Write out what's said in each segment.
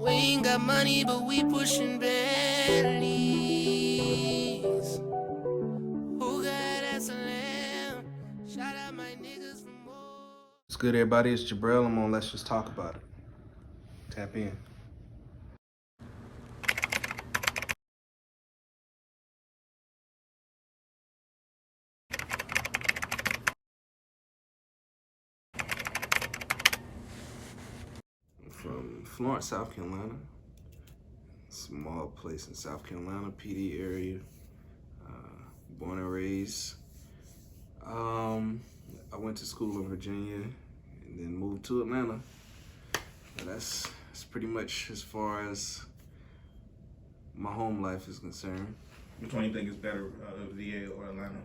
We ain't got money, but we pushing Bentleys. Who got ass a lamb? Shout out my niggas from more. What's good, everybody? It's JABRIEL. I'm on Let's Just Talk About It. Tap in. I'm from Florence, South Carolina. Small place in South Carolina, PD area. Born and raised. I went to school in Virginia and then moved to Atlanta. That's pretty much as far as my home life is concerned. Which one do you think is better, VA or Atlanta?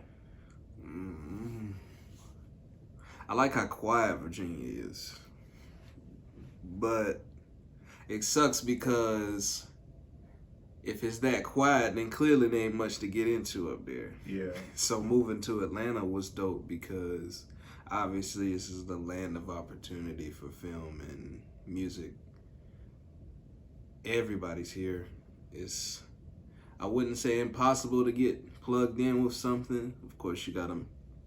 I like how quiet Virginia is, but it sucks because if it's that quiet, then clearly there ain't much to get into up there. Yeah. So moving to Atlanta was dope because obviously this is the land of opportunity for film and music. Everybody's here. It's, I wouldn't say impossible to get plugged in with something. Of course, you gotta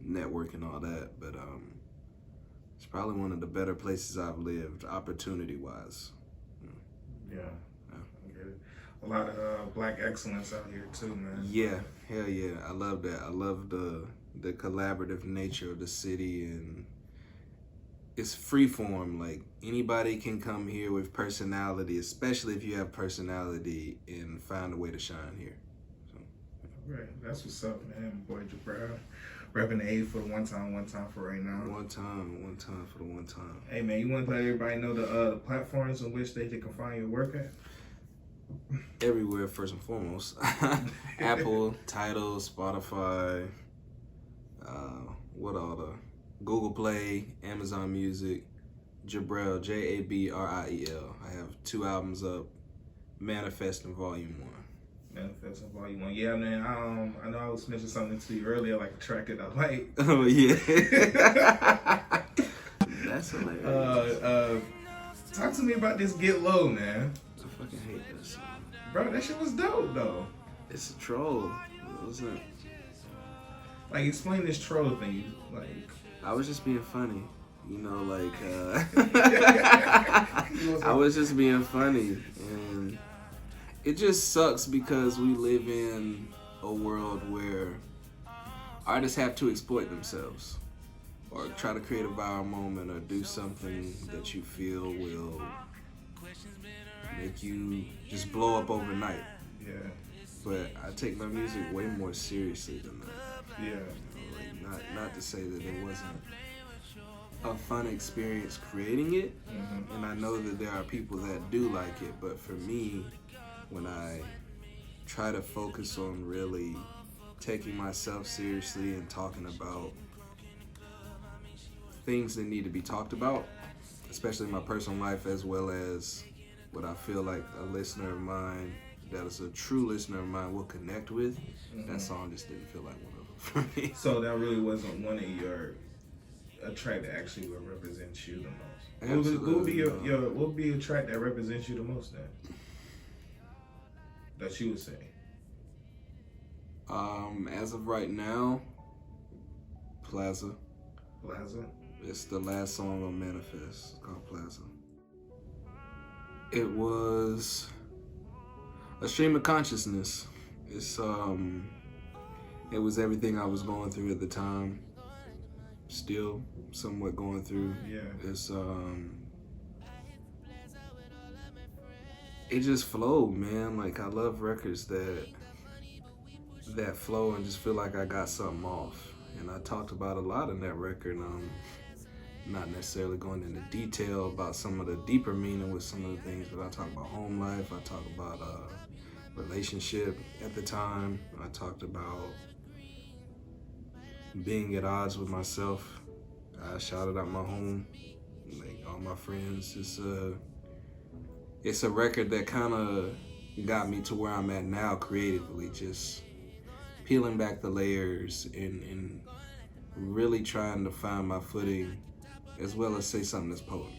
network and all that, but it's probably one of the better places I've lived, opportunity-wise. Yeah. I get it. A lot of black excellence out here too, man. Yeah, hell yeah. I love that. I love the collaborative nature of the city, and it's freeform. Like, anybody can come here with personality, especially if you have personality, and find a way to shine here. So. Right, that's what's up, man. Boy JABRIEL, repping the A for the one time for right now. One time for the one time. Hey man, you want to let everybody know the platforms in which they can find your work at? Everywhere, first and foremost. Apple, Tidal, Spotify, what all the Google Play, Amazon Music, JABRIEL, JABRIEL. I have 2 albums up, Manifest and Volume 1. Manifest and Volume 1. Yeah, man. I know I was mentioning something to you earlier, like a track that I like. Oh yeah. That's hilarious. Talk to me about this Get Low, man. I fucking hate that song. Bro, that shit was dope though. It's a troll. It wasn't. Like, explain this troll thing. Like, I was just being funny. You know, like, I was just being funny. And it just sucks because we live in a world where artists have to exploit themselves or try to create a viral moment or do something that you feel will make you just blow up overnight. yeah. But I take my music way more seriously than that. Yeah. Like, not to say that it wasn't a fun experience creating it, and I know that there are people that do like it, but for me, when I try to focus on really taking myself seriously and talking about things that need to be talked about, especially in my personal life, as well as what I feel like a listener of mine that is a true listener of mine will connect with, that song just didn't feel like one of them for me. So that really wasn't one of a track that actually would represent you the most. What would be a track that represents you the most then? That you would say? As of right now, Plaza. Plaza? It's the last song on Manifest. It's called Plaza. It was a stream of consciousness. It was everything I was going through at the time. Still somewhat going through. Yeah. It just flowed, man. Like, I love records that flow and just feel like I got something off. And I talked about a lot in that record. Not necessarily going into detail about some of the deeper meaning with some of the things, but I talk about home life. I talk about relationship at the time. I talked about being at odds with myself. I shouted out my home, like all my friends. It's a record that kind of got me to where I'm at now creatively, just peeling back the layers and really trying to find my footing, as well as say something that's potent.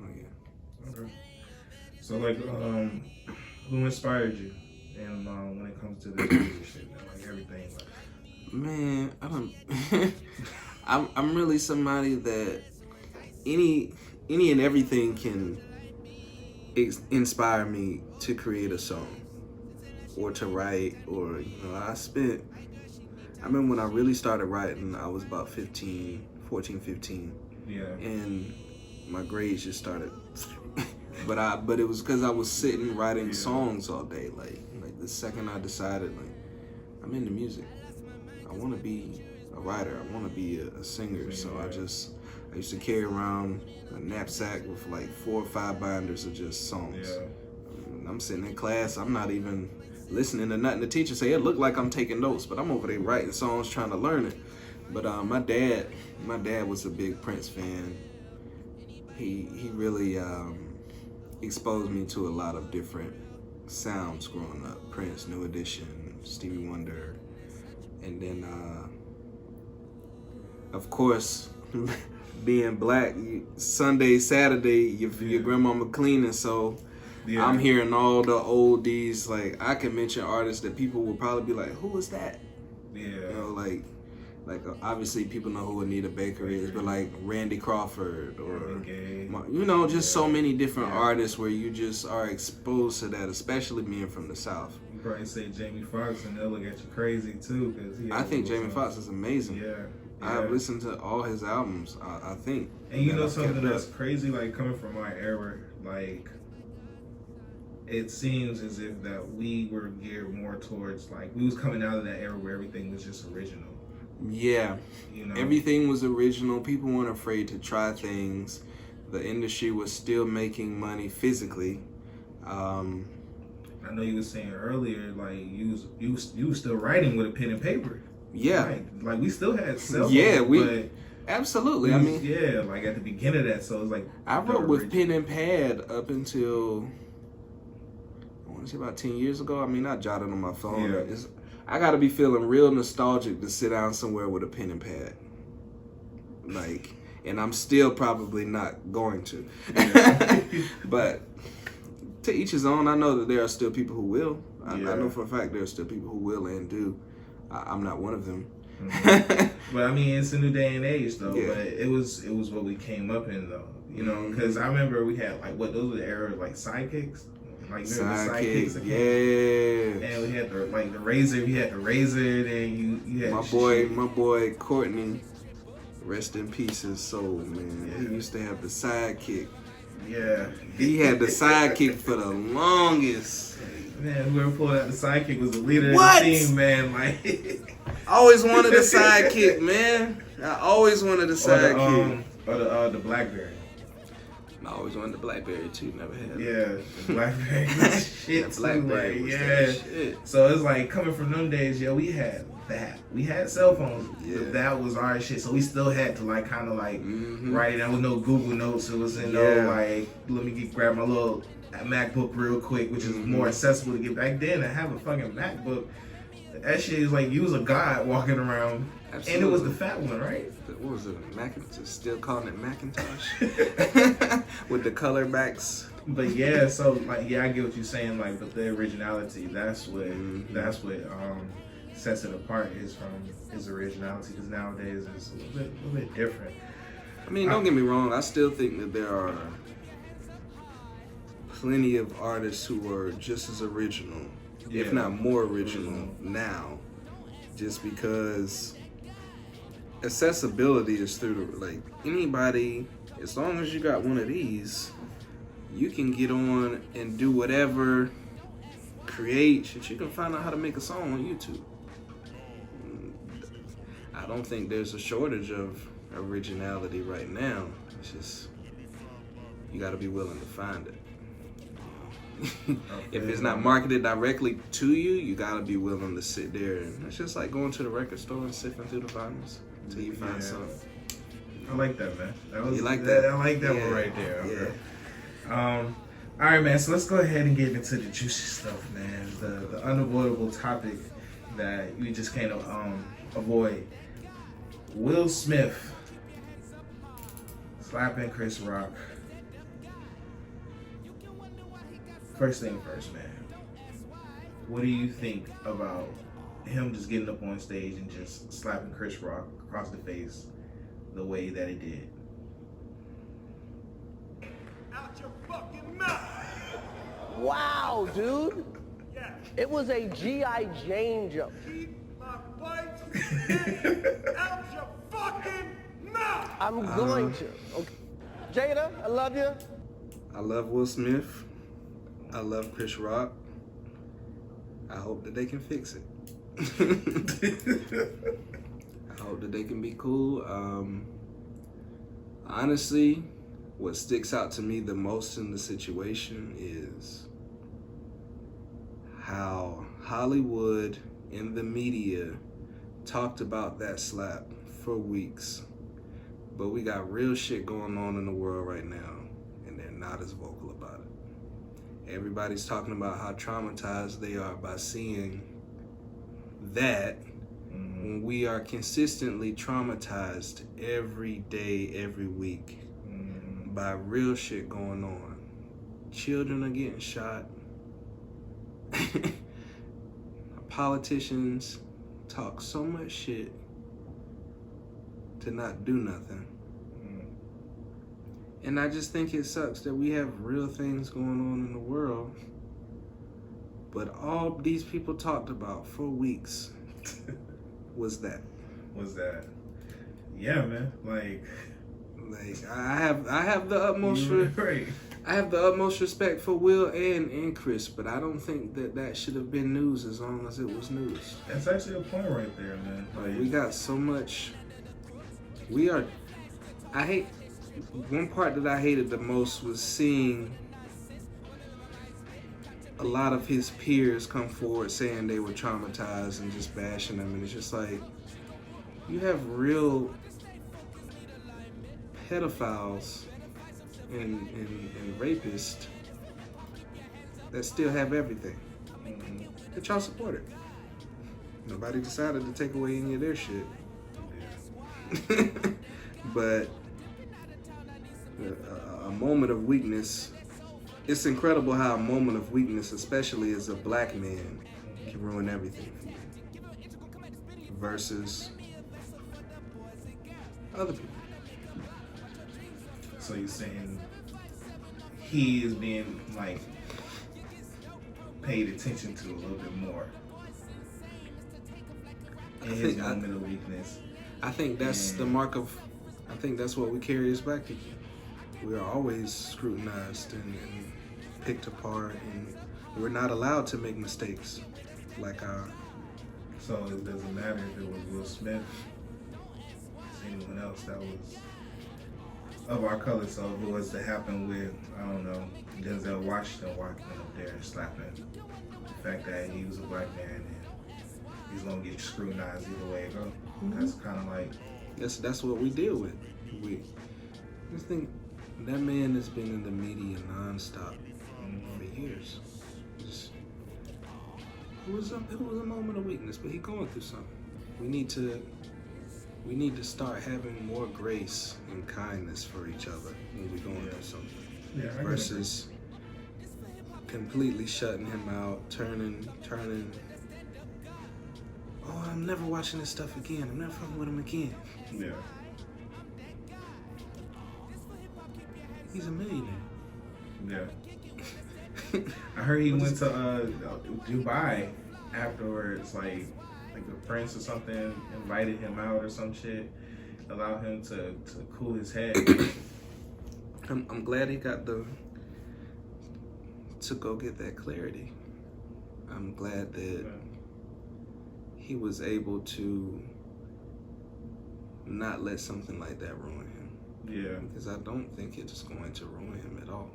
Oh yeah. Okay. So like, who inspired you? And when it comes to this music shit, man, like everything, like. Man, I don't. I'm really somebody that any and everything can inspire me to create a song or to write, or I remember when I really started writing, I was about 14, 15. Yeah. And my grades just started. but it was because I was sitting writing songs all day. Like the second I decided, like, I'm into music, I want to be a writer, I want to be a singer. So I used to carry around a knapsack with like 4 or 5 binders of just songs. Yeah. I'm sitting in class, I'm not even listening to nothing the teacher say. It looked like I'm taking notes, but I'm over there writing songs, trying to learn it. But my dad was a big Prince fan. He really exposed me to a lot of different sounds growing up. Prince, New Edition, Stevie Wonder, and then of course, being black, Sunday, Saturday, your grandmama cleaning, so I'm hearing all the oldies. Like, I can mention artists that people will probably be like, who is that? Yeah. You know, like obviously people know who Anita Baker is, but like Randy Crawford or just so many different artists where you just are exposed to that, especially being from the South. You probably say Jamie Foxx and they'll look at you crazy too, because I think Jamie Foxx is amazing. Yeah. I've listened to all his albums. I think. And you know something that's crazy, like coming from our era, like it seems as if that we were geared more towards, like, we was coming out of that era where everything was just original. Yeah. You know? Everything was original. People weren't afraid to try things. The industry was still making money physically. I know you were saying earlier, like you was still writing with a pen and paper. Yeah. Right? Like we still had cell phones. Yeah, but absolutely. Like at the beginning of that, so it's like I wrote with pen and pad up until I want to say about 10 years ago. I mean, I jotted on my phone. Yeah. I gotta be feeling real nostalgic to sit down somewhere with a pen and pad. Like, and I'm still probably not going to. Yeah. But to each his own. I know that there are still people who will. I Yeah. know for a fact there are still people who will and do. I'm not one of them. Mm-hmm. But I mean, it's a new day and age though. Yeah. But it was what we came up in though. You know, because I remember we had like those were the eras like sidekicks. Like sidekicks, yeah. And we had the razor. We had the razor. Then you had my boy Courtney, rest in peace his soul, man. Yeah. He used to have the sidekick. Yeah. He had the sidekick for the longest. Man, whoever pulled out the sidekick was the leader of the team, man. Like, I always wanted a sidekick, man. I always wanted a sidekick. Or the Blackberry. I always wanted the Blackberry too. Never had it. Yeah, the Blackberry was shit too. Blackberry was that shit. So it's like coming from them days, we had that. We had cell phones, but that was our shit. So we still had to like kind of like write it. There was no Google Notes. It was no like let me grab my little MacBook real quick, which is more accessible to get back then. To have a fucking MacBook, that shit is like you was a god walking around. Absolutely. And it was the fat one, right? What was it? Macintosh? Still calling it Macintosh? With the color backs. But yeah, so like I get what you're saying. Like, but the originality, that's what sets it apart is from his originality. Because nowadays it's a little bit different. I mean, don't get me wrong. I still think that there are plenty of artists who are just as original, if not more original now, just because accessibility is through like anybody. As long as you got one of these, you can get on and do whatever, create shit. You can find out how to make a song on YouTube. I don't think there's a shortage of originality right now. It's just you got to be willing to find it. If it's not marketed directly to you, you got to be willing to sit there, and it's just like going to the record store and sifting through the vinyls until you find something. I like that, man. You like that? I like that one right there. Okay. All right, man. So let's go ahead and get into the juicy stuff, man. The unavoidable topic that you just can't avoid. Will Smith slapping Chris Rock. First thing first, man. What do you think about him just getting up on stage and just slapping Chris Rock across the face the way that he did? Out your fucking mouth! Wow, dude. Yeah. It was a G.I. Jane jump. Keep my wife's dick out your fucking mouth! I'm going to. Okay. Jada, I love you. I love Will Smith. I love Chris Rock. I hope that they can fix it. I hope that they can be cool. Honestly, what sticks out to me the most in the situation is how Hollywood and the media talked about that slap for weeks. But we got real shit going on in the world right now, and they're not as vocal about it. Everybody's talking about how traumatized they are by seeing that when we are consistently traumatized every day, every week by real shit going on. Children are getting shot. Politicians talk so much shit to not do nothing. And I just think it sucks that we have real things going on in the world, but all these people talked about for weeks was that. Yeah, man. Like I have the utmost I have the utmost respect for Will and Chris, but I don't think that should have been news as long as it was news. That's actually a point right there, man. Like, we got so much. One part that I hated the most was seeing a lot of his peers come forward saying they were traumatized and just bashing them, and it's just like, you have real pedophiles and rapists that still have everything that y'all supported. Nobody decided to take away any of their shit. But a moment of weakness, it's incredible how a moment of weakness, especially as a black man, can ruin everything for you versus other people. So you're saying he is being like paid attention to a little bit more in his moment of weakness. I think that's the mark of, I think that's what we carry as black people. We are always scrutinized and picked apart, and we're not allowed to make mistakes like our. So it doesn't matter if it was Will Smith, anyone else that was of our color. So if it was to happen with, I don't know, Denzel Washington walking up there and slapping, the fact that he was a black man and he's gonna get scrutinized either way it goes. That's kind of like that's what we deal with. We just think that man has been in the media nonstop for years. It was a moment of weakness, but he's going through something. We need to start having more grace and kindness for each other when we're going through something. Versus completely shutting him out, turning. Oh, I'm never watching this stuff again. I'm never fucking with him again. Yeah. He's a millionaire. Yeah. I heard he went to Dubai afterwards, like the prince or something invited him out or some shit, allowed him to cool his head. I'm glad he got to go get that clarity. I'm glad that he was able to not let something like that ruin him. Yeah. Because I don't think it's going to ruin him at all.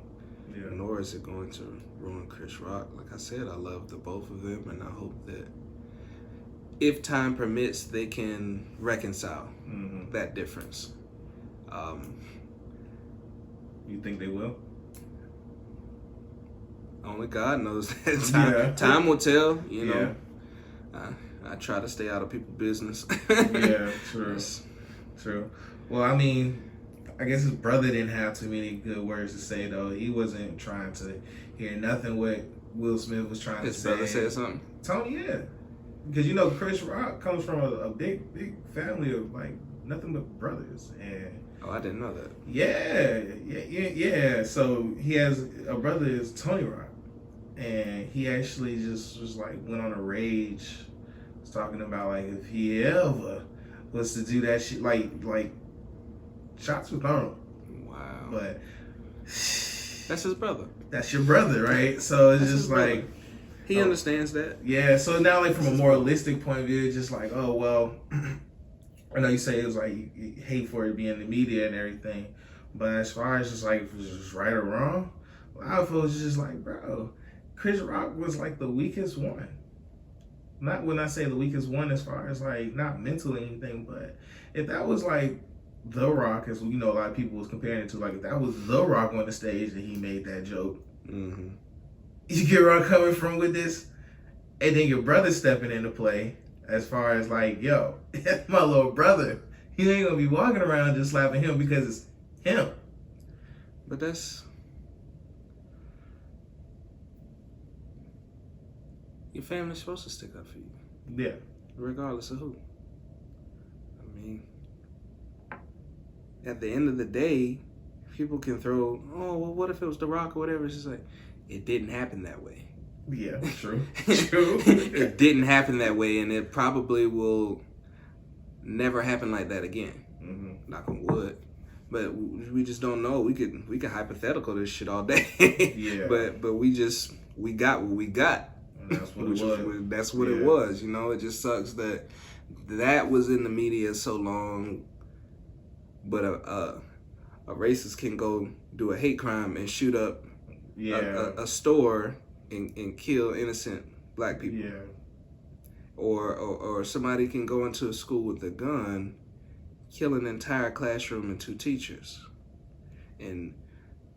Yeah. Nor is it going to ruin Chris Rock. Like I said, I love the both of them, and I hope that if time permits, they can reconcile that difference. You think they will? Only God knows that. Time will tell, you know. Yeah. I try to stay out of people's business. Yeah, true. True. Well, I mean, I guess his brother didn't have too many good words to say though. He wasn't trying to hear nothing what Will Smith was trying to say. His brother said something. Tony, yeah, because you know Chris Rock comes from a big family of like nothing but brothers, and oh, I didn't know that. Yeah. So he has a brother is Tony Rock, and he actually just was like went on a rage, was talking about like if he ever was to do that shit, like shots were thrown. Wow. But that's his brother. That's your brother, right? So it's just like he understands that. Yeah. So now, like from a moralistic point of view, it's just like, oh well. I know you say it was like you hate for it being in the media and everything, but as far as just like if it was just right or wrong, I feel it's just like, bro, Chris Rock was like the weakest one. Not when I say the weakest one as far as like not mentally anything, but if that was like The Rock, as you know, a lot of people was comparing it to, like if that was The Rock on the stage and he made that joke, you get where I'm coming from with this, and then your brother stepping into play. As far as like, yo, that's my little brother. He ain't gonna be walking around just slapping him because it's him. But that's your family's supposed to stick up for you. Yeah. Regardless of who. I mean, at the end of the day, people can throw, oh, well, what if it was The Rock or whatever? It's just like, it didn't happen that way. Yeah, true. True. It didn't happen that way, and it probably will never happen like that again. Knock on wood. But we just don't know. We could hypothetical this shit all day. Yeah. But we got what we got. And that's what it was. That's what it was. You know, it just sucks that was in the media so long. But a racist can go do a hate crime and shoot up a store and kill innocent black people. Yeah. Or somebody can go into a school with a gun, kill an entire classroom and 2 teachers.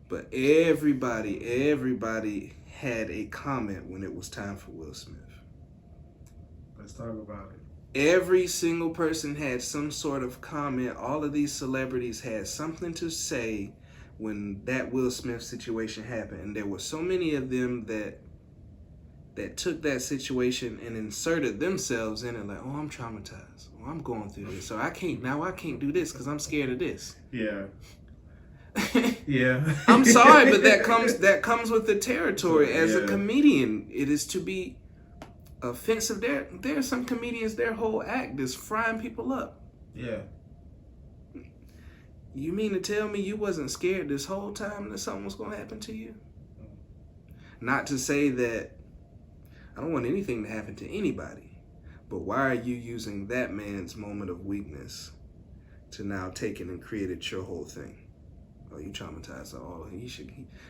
But everybody had a comment when it was time for Will Smith. Let's talk about it. Every single person had some sort of comment. All of these celebrities had something to say when that Will Smith situation happened. And there were so many of them that took that situation and inserted themselves in it, like, oh, I'm traumatized. Oh, I'm going through this. So I can't do this because I'm scared of this. Yeah. Yeah. I'm sorry, but that comes with the territory. As a comedian, it is to be offensive. There are some comedians, their whole act is frying people up. Yeah. You mean to tell me you wasn't scared this whole time that something was going to happen to you? Not to say that I don't want anything to happen to anybody, but why are you using that man's moment of weakness to now take it and create it your whole thing? Oh, you traumatized. Oh,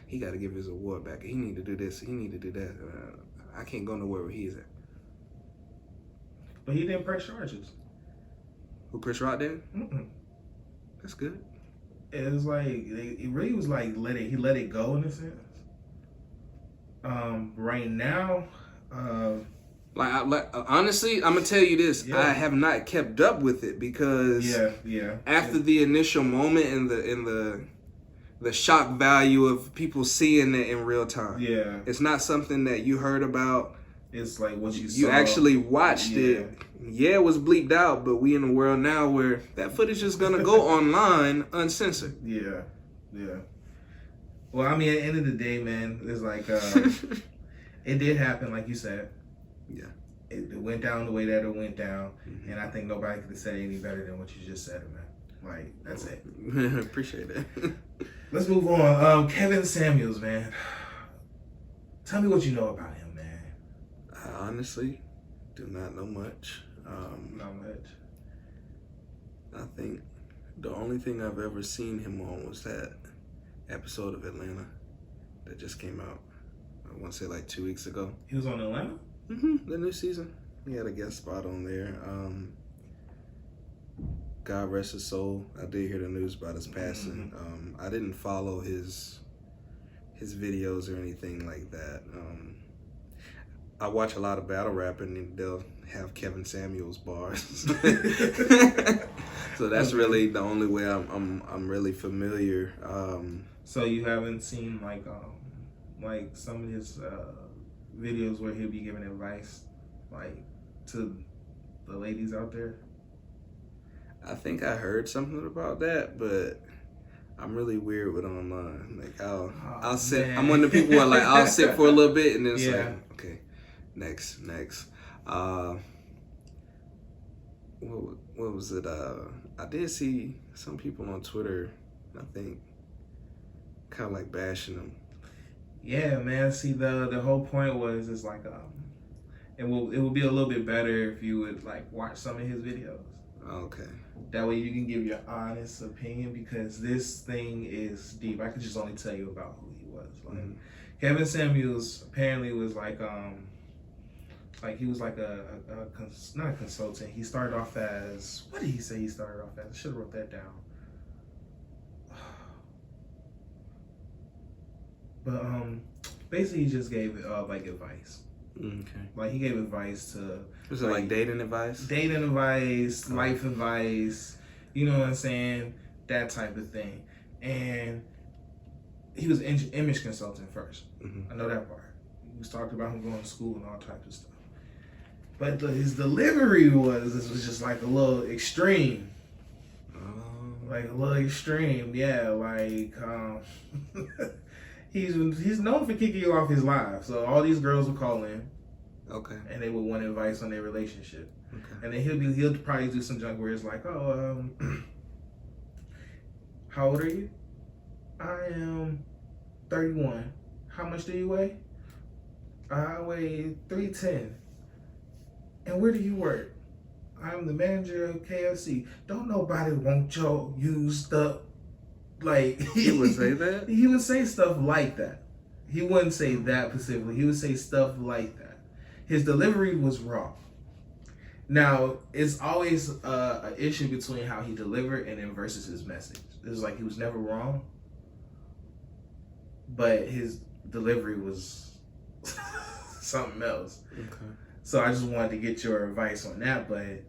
he got to give his award back. He need to do this. He need to do that. I can't go nowhere where he's at. But he didn't press charges. Who, Chris Rock did? That's good. It was like, it really was like, he let it go in a sense. Right now, honestly, I'm gonna tell you this. I have not kept up with it because after the initial moment and the shock value of people seeing it in real time. Yeah. It's not something that you heard about. It's like what you saw. You actually watched it. Yeah, it was bleeped out, but we in a world now where that footage is gonna go online uncensored. Yeah. Yeah. Well, I mean, at the end of the day, man, it's like it did happen, like you said. Yeah. It went down the way that it went down, and I think nobody could have said it any better than what you just said, man. Like, that's it. Appreciate it. Let's move on. Kevin Samuels, man. Tell me what you know about him, man. I honestly do not know much. Not much. I think the only thing I've ever seen him on was that episode of Atlanta that just came out. I want to say like 2 weeks ago. He was on Atlanta? The new season. He had a guest spot on there. God rest his soul. I did hear the news about his passing. I didn't follow his videos or anything like that. I watch a lot of battle rap and they'll have Kevin Samuels bars. So that's really the only way I'm really familiar. So you haven't seen like some of his videos where he'll be giving advice like to the ladies out there? I think I heard something about that, but I'm really weird with online. Like I'll sit. Man. I'm one of the people who are like I'll sit for a little bit and then it's Yeah. like okay, next. What was it? I did see some people on Twitter, I think, kind of like bashing him. Yeah, man. See, the whole point was it's like it will be a little bit better if you would like watch some of his videos. Okay. That way you can give your honest opinion, because this thing is deep. I could just only tell you about who he was. Like Kevin Samuels apparently was like he was like not a consultant. He started off as, what did he say he started off as? I should have wrote that down. But basically he just gave like advice. Okay. Like he gave advice to. Was it like dating advice? Dating advice, life advice, you know what I'm saying? That type of thing. And he was image consultant first. I know that part. He was talking about him going to school and all types of stuff. But his delivery was just like a little extreme. Like a little extreme, yeah. Like he's known for kicking you off his live. So all these girls would call in. Okay. And they would want advice on their relationship. Okay. And then he'll probably do some junk where it's like, oh, how old are you? I am 31. How much do you weigh? I weigh 310. And where do you work? I'm the manager of KFC. Don't nobody want your used up. Like He would say that? He would say stuff like that. He wouldn't say that specifically. He would say stuff like that. His delivery was raw. Now, it's always an issue between how he delivered and then versus his message. It's like he was never wrong, but his delivery was something else. Okay. So I just wanted to get your advice on that. But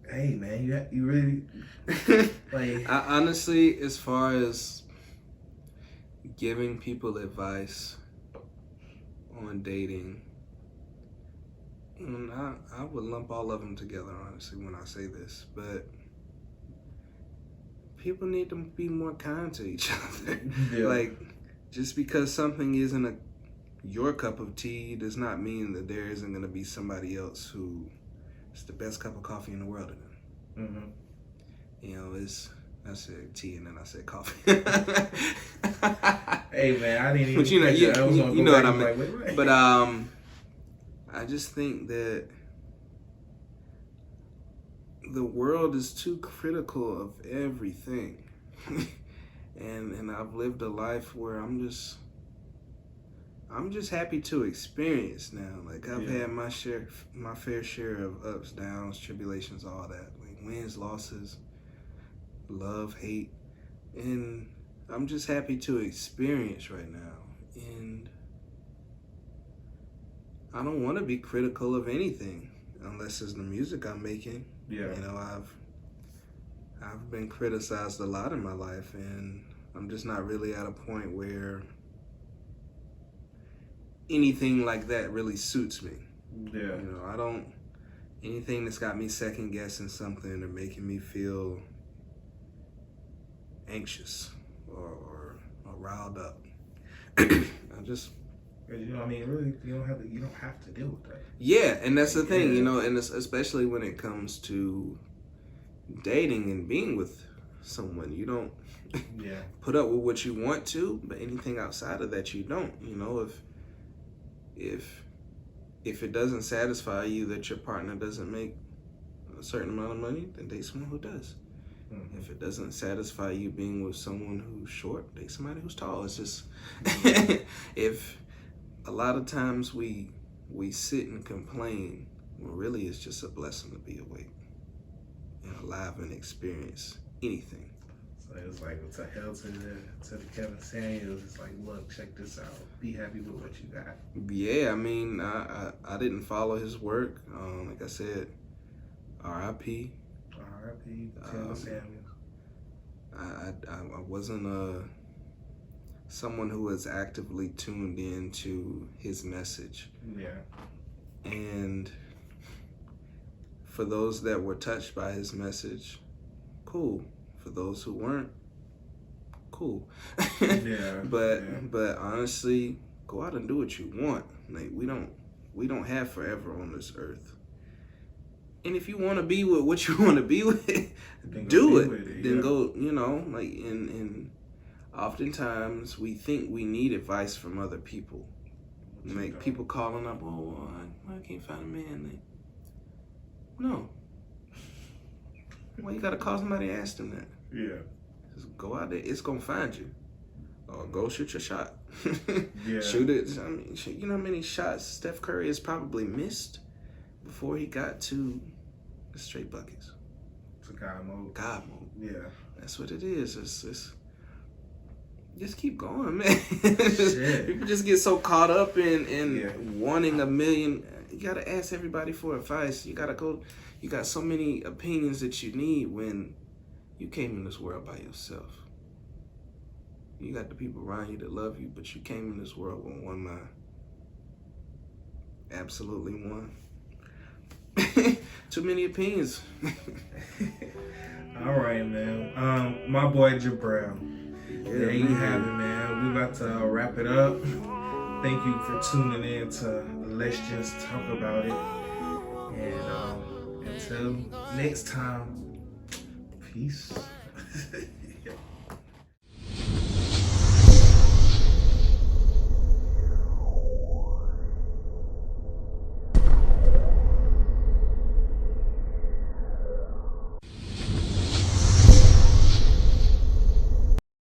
hey, man, you really like. I honestly, as far as giving people advice on dating, I would lump all of them together, honestly, when I say this. But people need to be more kind to each other. Yeah. Like, just because something isn't your cup of tea does not mean that there isn't going to be somebody else who is the best cup of coffee in the world to them. You know, I said tea and then I said coffee. Hey, man, I didn't even. But you know what I mean. Like, wait. But I just think that the world is too critical of everything. and I've lived a life where I'm just happy to experience now. Like I've had my fair share of ups, downs, tribulations, all that. Like wins, losses, love, hate. And I'm just happy to experience right now. And I don't want to be critical of anything unless it's the music I'm making. Yeah. You know, I've been criticized a lot in my life, and I'm just not really at a point where anything like that really suits me. Yeah. You know, anything that's got me second guessing something or making me feel anxious or riled up. You know what I mean? Really, you don't have to deal with that. Yeah, and that's the thing, you know, and especially when it comes to dating and being with someone, you don't put up with what you want to, but anything outside of that you don't. You know, if it doesn't satisfy you that your partner doesn't make a certain amount of money, then date someone who does. If it doesn't satisfy you being with someone who's short, date somebody who's tall. It's just if a lot of times we sit and complain, well, really it's just a blessing to be awake and alive and experience anything. So it's like, to hell to the Kevin Samuels. It's like, look, check this out. Be happy with what you got. Yeah, I mean, I didn't follow his work. Like I said, R.I.P. R.I.P. Taylor Samuels. I wasn't someone who was actively tuned into his message. Yeah. And for those that were touched by his message, cool. For those who weren't, cool. But honestly, go out and do what you want. Like we don't have forever on this earth. And if you want to be with what you want to be with, do it. Then go, like and oftentimes we think we need advice from other people. Like people calling up, I can't find a man. Like, no. Why you gotta call somebody and ask them that? Yeah. Just go out there. It's gonna find you. Or go shoot your shot. Yeah. Shoot it. I mean, you know how many shots Steph Curry has probably missed before he got to the straight buckets? It's a God mode. God mode. Yeah. That's what it is. It's just keep going, man. People just get so caught up in wanting a million. You gotta ask everybody for advice. You gotta go. You got so many opinions that you need when you came in this world by yourself. You got the people around you that love you, but you came in this world with one mind. Absolutely one. Too many opinions. All right, man. My boy JABRIEL. There you have it, man. We about to wrap it up. Thank you for tuning in to Let's Just Talk About It. And until next time, peace.